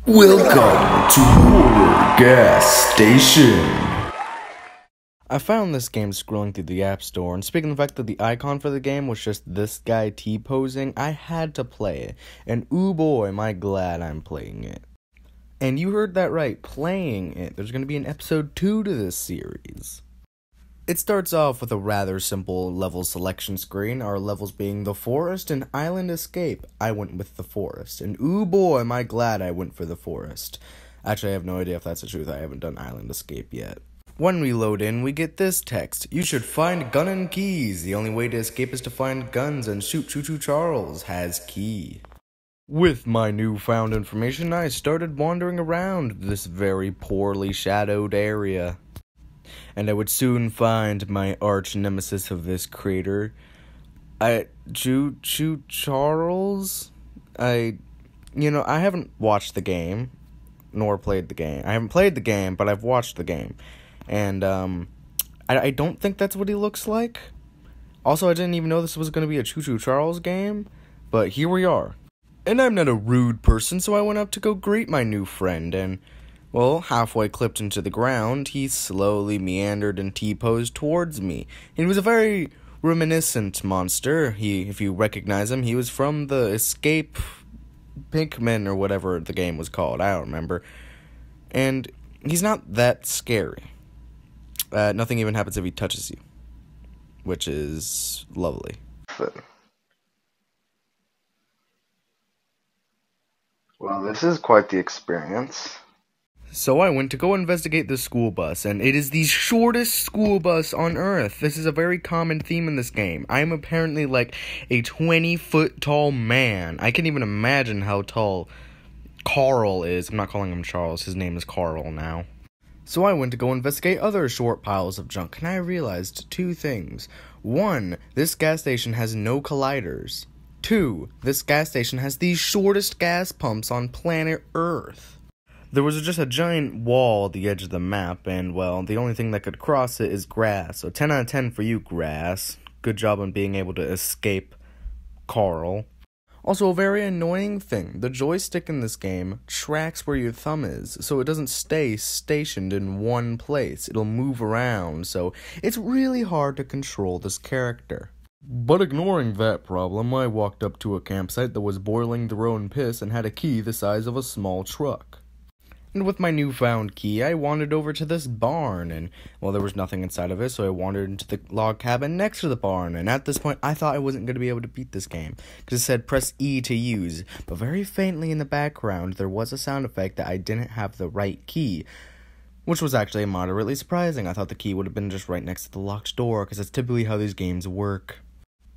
Welcome to Horror Gas Station. I found this game scrolling through the App Store, and speaking of the fact that the icon for the game was just this guy T-posing, I had to play it, and ooh boy, am I glad I'm playing it. And you heard that right, playing it. There's going to be an episode 2 to this series. It starts off with a rather simple level selection screen, our levels being the forest and island escape. I went with the forest, and ooh boy, am I glad I went for the forest. Actually, I have no idea if that's the truth, I haven't done island escape yet. When we load in, we get this text: you should find gun and keys. The only way to escape is to find guns and shoot Choo Choo Charles has key. With my newfound information, I started wandering around this very poorly shadowed area. And I would soon find my arch nemesis of this creator. Choo Choo Charles? I haven't watched the game, nor played the game. I haven't played the game, but I've watched the game. And, I don't think that's what he looks like. Also, I didn't even know this was going to be a Choo Choo Charles game, but here we are. And I'm not a rude person, so I went up to go greet my new friend, and, well, halfway clipped into the ground, he slowly meandered and T-posed towards me. He was a very reminiscent monster. If you recognize him, he was from the Escape Pinkman or whatever the game was called. I don't remember. And he's not that scary. Nothing even happens if he touches you, which is lovely. Well, this is quite the experience. So I went to go investigate the school bus, and it is the shortest school bus on Earth. This is a very common theme in this game. I am apparently like a 20-foot tall man. I can't even imagine how tall Carl is. I'm not calling him Charles. His name is Carl now. So I went to go investigate other short piles of junk, and I realized two things. 1, this gas station has no colliders. 2, this gas station has the shortest gas pumps on planet Earth. There was just a giant wall at the edge of the map, and, well, the only thing that could cross it is grass. So 10 out of 10 for you, grass. Good job on being able to escape Carl. Also, a very annoying thing. The joystick in this game tracks where your thumb is, so it doesn't stay stationed in one place. It'll move around, so it's really hard to control this character. But ignoring that problem, I walked up to a campsite that was boiling their own piss and had a key the size of a small truck. And with my newfound key, I wandered over to this barn, and, well, there was nothing inside of it, so I wandered into the log cabin next to the barn, and at this point, I thought I wasn't going to be able to beat this game, because it said press E to use, but very faintly in the background, there was a sound effect that I didn't have the right key, which was actually moderately surprising. I thought the key would have been just right next to the locked door, because that's typically how these games work.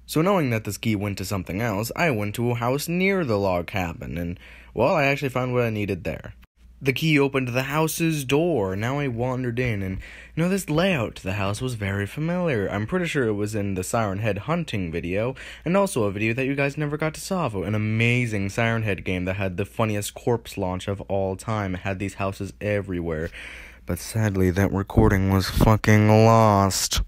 So knowing that this key went to something else, I went to a house near the log cabin, and, well, I actually found what I needed there. The key opened the house's door. Now I wandered in, and, this layout to the house was very familiar. I'm pretty sure it was in the Siren Head hunting video, and also a video that you guys never got to saw, an amazing Siren Head game that had the funniest corpse launch of all time. It had these houses everywhere, but sadly that recording was fucking lost.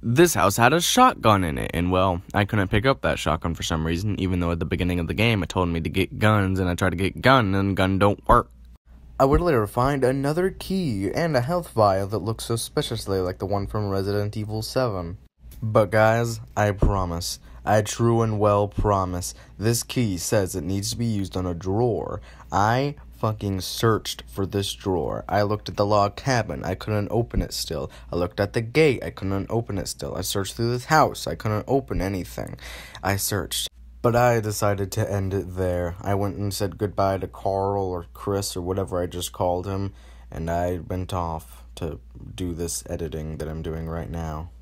This house had a shotgun in it, and, well, I couldn't pick up that shotgun for some reason, even though at the beginning of the game it told me to get guns, and I tried to get gun, and gun don't work. I would later find another key and a health vial that looks suspiciously like the one from Resident Evil 7. But guys, I promise, I true and well promise, this key says it needs to be used on a drawer. I fucking searched for this drawer. I looked at the log cabin, I couldn't open it still. I looked at the gate, I couldn't open it still. I searched through this house, I couldn't open anything. I searched. But I decided to end it there. I went and said goodbye to Carl or Chris or whatever I just called him, and I went off to do this editing that I'm doing right now.